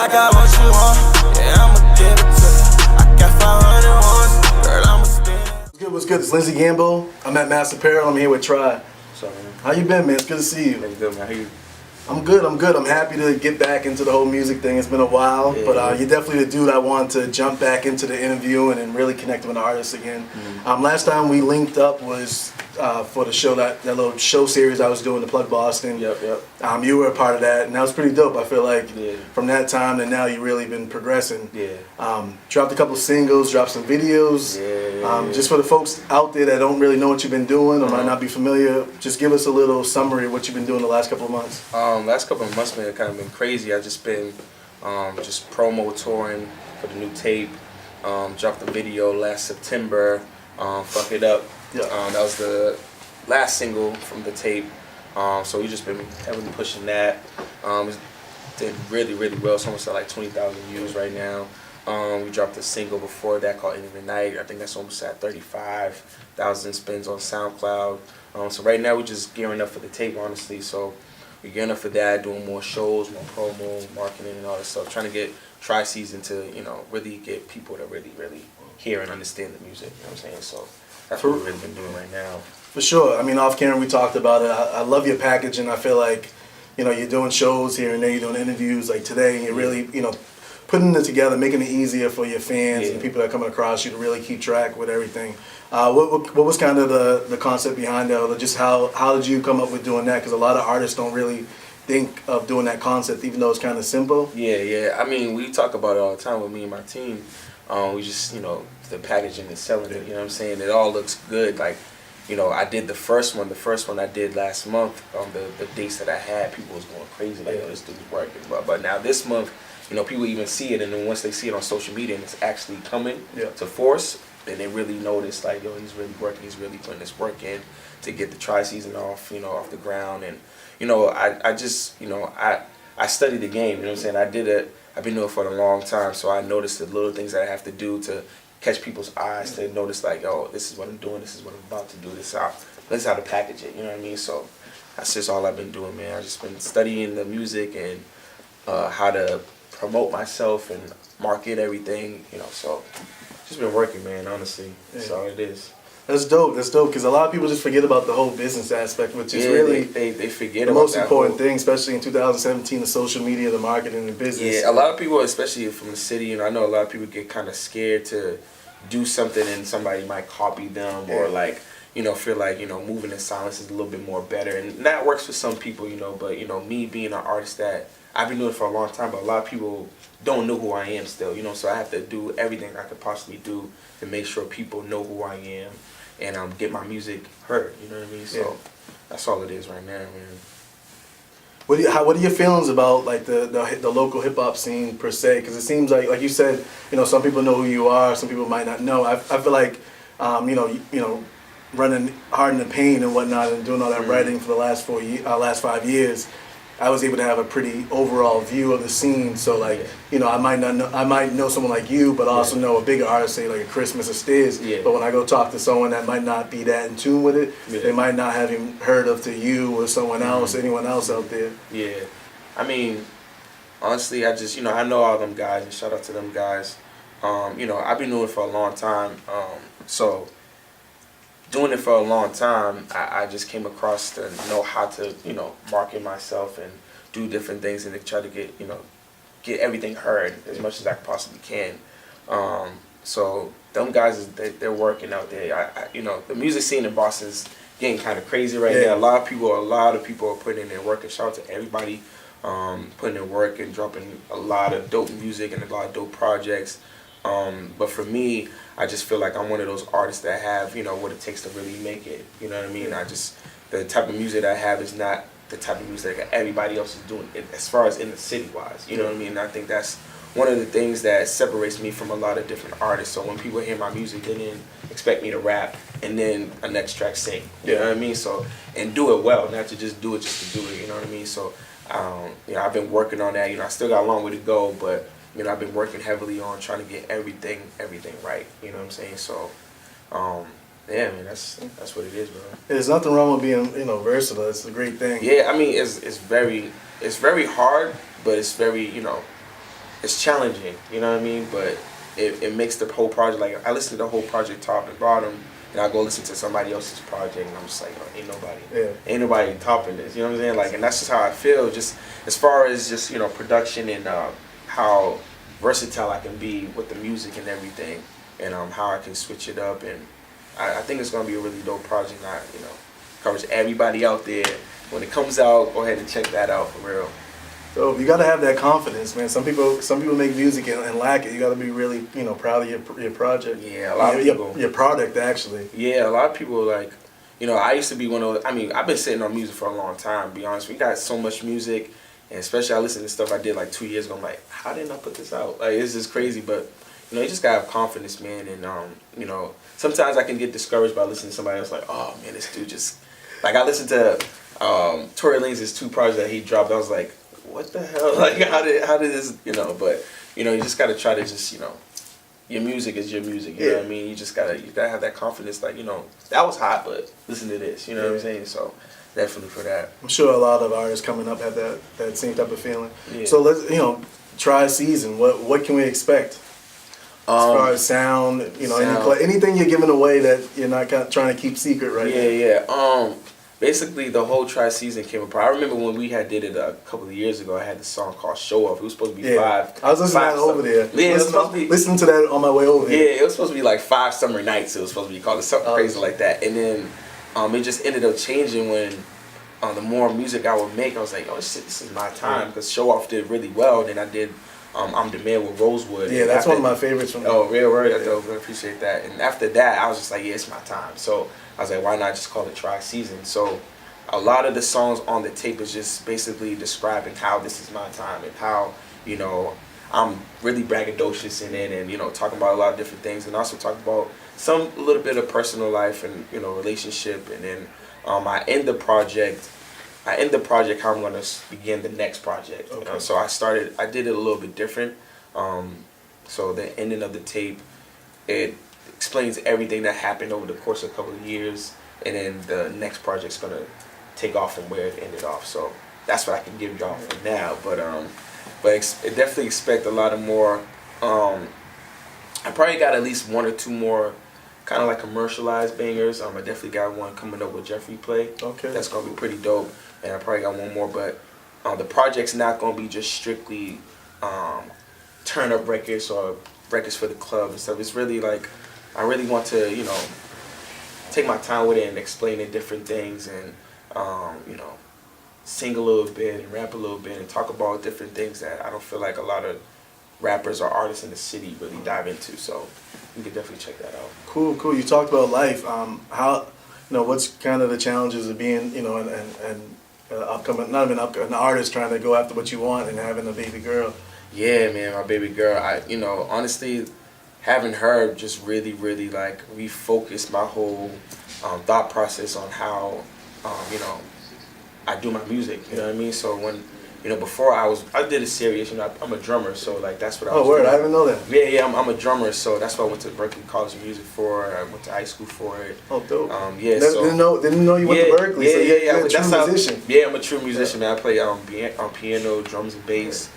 I got what you want, yeah, I'ma give it to you. I got 500 ones, girl, I'ma spend. What's good? It's Lindsey Gamble. I'm at Mass Apparel. I'm here with Triy. What's up, man? How you been, man? It's good to see you. How you good, man? How you? I'm good. I'm happy to get back into the whole music thing. It's been a while, Yeah, but yeah. you're definitely the dude I want to jump back into the interview and really connect with an artist again. Last time we linked up was for the show, that little show series I was doing, the Plug Boston. Yep. You were a part of that, and that was pretty dope. I feel like Yeah. from that time to now, you've really been progressing. Yeah. Dropped a couple singles, dropped some videos. Yeah. Just for the folks out there that don't really know what you've been doing or might not be familiar, just give us a little summary of what you've been doing the last couple of months. Last couple of months, man, it kind of been crazy. I just been just promo touring for the new tape. Dropped a video last September. Fuck It Up. Yeah. That was the last single from the tape. So we just been heavily pushing that. It did really well. It's almost at like 20,000 views right now. We dropped a single before that called End of the Night. I think that's almost at 35,000 spins on SoundCloud. So right now we're just gearing up for the tape, honestly. So we're gearing up for that, doing more shows, more promo, marketing, and all that stuff. Trying to get Triy season to, really get people to really hear and understand the music. You know what I'm saying? So that's what we've really been doing right now. For sure. I mean, off camera we talked about it. I love your packaging. I feel like, you're doing shows here and there, you're doing interviews like today, and you're really, putting it together, making it easier for your fans and people that are coming across you to really keep track with everything. What was kind of the concept behind that, or just how did you come up with doing that? Because a lot of artists don't really think of doing that concept, even though it's kind of simple. Yeah. I mean, we talk about it all the time with me and my team. We just, the packaging and selling it, you know what I'm saying? It all looks good. Like, I did the first one I did last month. The dates that I had, people was going crazy, like, this dude's working. But now this month, people even see it, and then once they see it on social media and it's actually coming to force, then they really notice, like, he's really working, he's really putting this work in to get the Triy season off, off the ground. And, I just, I studied the game, you know what I'm saying? I've been doing it for a long time, so I noticed the little things that I have to do to catch people's eyes, to notice, like, oh, this is what I'm doing, this is what I'm about to do, this is how to package it, you know what I mean? So that's just all I've been doing, man. I've just been studying the music and how to promote myself and market everything, so just been working, man, honestly. That's all it is. That's dope, because a lot of people just forget about the whole business aspect, which is really they forget the about most that important thing, especially in 2017, the social media, the marketing, the business. Yeah, a lot of people, especially from the city, I know a lot of people get kind of scared to do something and somebody might copy them or like, feel like, moving in silence is a little bit more better. And that works for some people, but, me being an artist that I've been doing it for a long time, but a lot of people don't know who I am still, so I have to do everything I could possibly do to make sure people know who I am and get my music heard, you know what I mean? So that's all it is right now, man. What are your feelings about like the local hip hop scene per se? Because it seems like you said, some people know who you are, some people might not know. I feel like, running hard in the pain and whatnot, and doing all that writing for the last 5 years, I was able to have a pretty overall view of the scene. So like, I might know someone like you, but also know a bigger artist, say like a Christmas or Stiz. But when I go talk to someone that might not be that in tune with it, they might not have even heard of to you or someone else, anyone else out there. Yeah, I mean, honestly, I just I know all them guys, and shout out to them guys. I've been doing it for a long time, so. Doing it for a long time, I just came across to know how to, market myself and do different things and to try to get everything heard as much as I possibly can. So them guys, they're working out there. The music scene in Boston's getting kind of crazy right now. A lot of people are putting in their work, and shout out to everybody putting in work and dropping a lot of dope music and a lot of dope projects. But for me, I just feel like I'm one of those artists that have, what it takes to really make it. You know what I mean? The type of music I have is not the type of music that everybody else is doing, as far as in the city-wise. You know what I mean? And I think that's one of the things that separates me from a lot of different artists. So when people hear my music, they didn't expect me to rap and then a next track sing. You know what I mean? So, and do it well, not to just do it just to do it. You know what I mean? So, I've been working on that. I still got a long way to go, but I've been working heavily on trying to get everything right. You know what I'm saying? So, yeah, man, that's what it is, bro. There's nothing wrong with being, versatile. It's a great thing. Yeah, I mean, it's very hard, but it's very, it's challenging, you know what I mean? But it makes the whole project, like, I listen to the whole project top and bottom, and I go listen to somebody else's project, and I'm just like, oh, ain't nobody topping this, you know what I'm saying? Like, and that's just how I feel, just as far as just, you know, production and how versatile I can be with the music and everything, and how I can switch it up, and I think it's gonna be a really dope project. I, you know, encourage everybody out there, when it comes out, go ahead and check that out for real. So you got to have that confidence, man. Some people make music and lack it. You got to be really, you know, proud of your project. Yeah, a lot of people. Your product, actually. Yeah, a lot of people, like, you know, I used to be one of those, I mean, I've been sitting on music for a long time, to be honest. We got so much music, and especially I listen to stuff I did like 2 years ago. I'm like, how didn't I put this out? Like, it's just crazy, but, you know, you just got to have confidence, man. And, you know, sometimes I can get discouraged by listening to somebody else, like, oh, man, this dude just, like, I listened to Triy Lanez's 2 projects that he dropped. I was like, what the hell? Like, how did this, you know? But, you know, you just gotta try to just, you know, your music is your music. You know what I mean? You gotta have that confidence. Like, you know, that was hot, but listen to this. You know what I'm saying? So definitely for that. I'm sure a lot of artists coming up have that same type of feeling. Yeah. So let's, you know, Triy season. What can we expect? As far as sound, you know, anything you're giving away that you're not trying to keep secret right now. Yeah. Basically, the whole Triy season came apart. I remember when we did it a couple of years ago. I had this song called "Show Off." It was supposed to be 5. I was listening to that over there. Yeah, it was supposed to be. Listening to that on my way over here. Yeah, it was supposed to be like 5 summer nights. It was supposed to be called something crazy like that. And then it just ended up changing when the more music I would make, I was like, oh shit, this is my time, because "Show Off" did really well. Then I did "I'm the Man" with Rosewood. Yeah, that's one of my favorites from. Oh, real word. I appreciate that. And after that, I was just like, yeah, it's my time. So I was like, why not just call it Triy season? So a lot of the songs on the tape is just basically describing how this is my time, and how, you know, I'm really braggadocious in it, and, you know, talking about a lot of different things, and also talk about a little bit of personal life and, you know, relationship. And then I end the project how I'm going to begin the next project. Okay. You know? So I did it a little bit different. So the ending of the tape, it explains everything that happened over the course of a couple of years, and then the next project's going to take off from where it ended off. So that's what I can give y'all for now. But definitely expect a lot of more. I probably got at least 1 or 2 more kind of like commercialized bangers. I definitely got one coming up with Jeffrey Play. Okay. That's gonna be pretty dope. And I probably got 1 more. But the project's not gonna be just strictly turn up records or records for the club and stuff. It's really like, I really want to, you know, take my time with it and explain the different things, and you know, sing a little bit and rap a little bit and talk about different things that I don't feel like a lot of rappers or artists in the city really dive into. So you can definitely check that out. Cool. You talked about life. How, you know, what's kind of the challenges of being, you know, and upcoming, not even an artist trying to go after what you want and having a baby girl? Yeah, man, my baby girl. You know, honestly, having her just really, really like refocused my whole thought process on how, you know, I do my music. You know what I mean? So when, you know, before I did a serious, you know, I'm a drummer, so like that's what I was doing. I didn't know that. Yeah, I'm a drummer, so that's what I went to Berklee College of Music for. I went to high school for it. Oh, dope. Yeah, didn't know you went to Berklee. Yeah, you're a true musician. Yeah, I'm a true musician, man. I play piano, drums, and bass.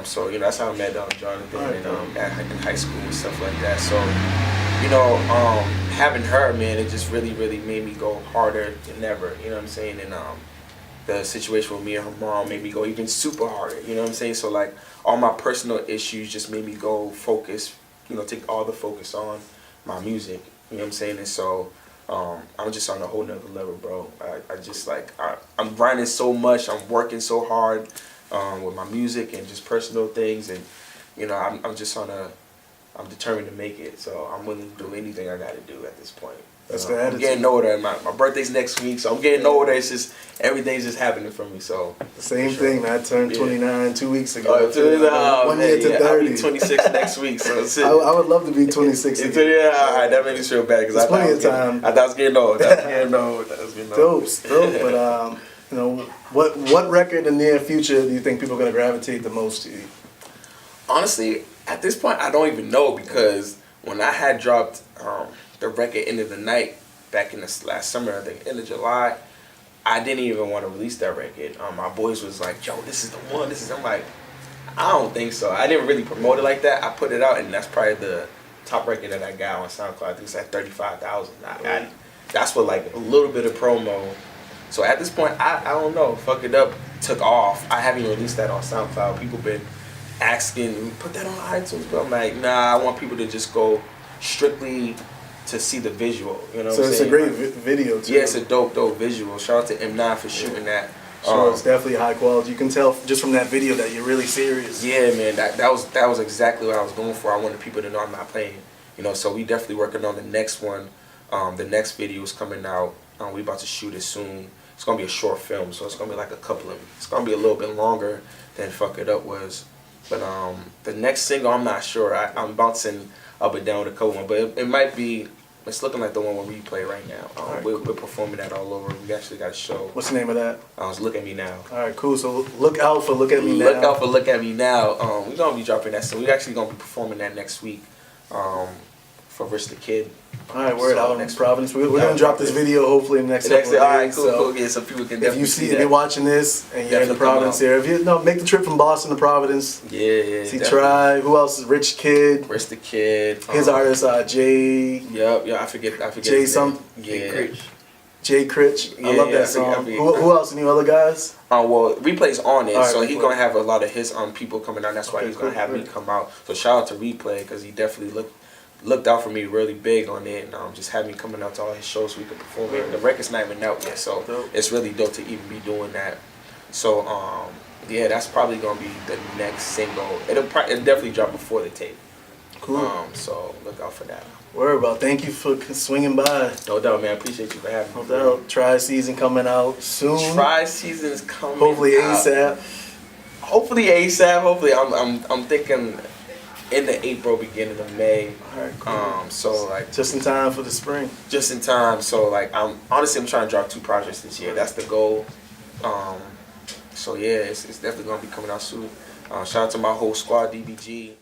So, you know, that's how I met Jonathan in high school and stuff like that. So, you know, having her, man, it just really, really made me go harder than ever. You know what I'm saying? And the situation with me and her mom made me go even super harder. You know what I'm saying? So, like, all my personal issues just made me go focus, you know, take all the focus on my music. You know what I'm saying? And so I'm just on a whole nother level, bro. I just, like, I'm grinding so much. I'm working so hard with my music and just personal things. And, you know, I'm determined to make it. So I'm willing to do anything I got to do at this point. That's the attitude. I'm getting older. My birthday's next week, so I'm getting older. It's just, everything's just happening for me. So same thing, man. I turned 29 2 weeks ago. 1 year to 30. I'll be 26 next week. So I would love to be 26 again. Yeah, all right, that made me feel bad because I thought I was getting old. Dope. But you know, what record in the near future do you think people are gonna gravitate the most to? Honestly, at this point, I don't even know, because when I had dropped the record End of the Night back in this last summer, I think end of July, I didn't even want to release that record. My boys was like, yo, this is the one. I'm like, I don't think so. I didn't really promote it like that. I put it out, and that's probably the top record that I got on SoundCloud. I think it's like 35,000. That's with like a little bit of promo. So at this point, I don't know. Fuck It Up took off. I haven't released that on SoundCloud. People been asking, put that on iTunes. But I'm like, nah, I want people to just go strictly to see the visual. You know what I'm saying? So it's a great video too. Yeah, it's a dope visual. Shout out to M9 for shooting that. Sure, it's definitely high quality. You can tell just from that video that you're really serious. Yeah, man, that was exactly what I was going for. I wanted people to know I'm not playing. You know, so we definitely working on the next one. The next video is coming out. We about to shoot it soon. It's gonna be a short film, so it's gonna be like it's gonna be a little bit longer than Fuck It Up was. But the next single, I'm not sure. I'm bouncing up and down with a couple one, but it might be. It's looking like the one where we play right now. We're performing that all over. We actually got a show. What's the name of that? Look At Me Now. All right, cool. So look out for Look At Me Now. Look out for Look At Me Now. We're gonna be dropping that soon. We're actually gonna be performing that next week for Rich the Kid. All right, word out in Providence. We're gonna drop this video hopefully in the next couple of days. All right, cool. Yeah, so people can definitely see that. If you're watching this and you're in the Providence area, make the trip from Boston to Providence. Yeah. See Triy. Who else is Rich Kid? Rich the Kid. His artist Jay. Yep. I forget. Jay something. Yeah. Jay Critch. I love that song. Who else? Any other guys? Well, Replay's on it, right, so he's gonna have a lot of his people coming out. That's why he's gonna have me come out. So shout out to Replay because he definitely looked out for me really big on it, and just had me coming out to all his shows so we could perform it. The record's not even out yet, so it's really dope to even be doing that. So yeah, that's probably gonna be the next single. It'll definitely drop before the tape. Cool. So look out for that. Word about. Thank you for swinging by. No doubt, man. Appreciate you for having me. No doubt. Triy season coming out soon. Triy season's coming. Hopefully ASAP. Hopefully ASAP. Hopefully I'm thinking in the April, beginning of May. Alright, cool. So like just in time for the spring. Just in time. So like I'm trying to drop 2 projects this year. That's the goal. So yeah, it's definitely gonna be coming out soon. Shout out to my whole squad, DBG.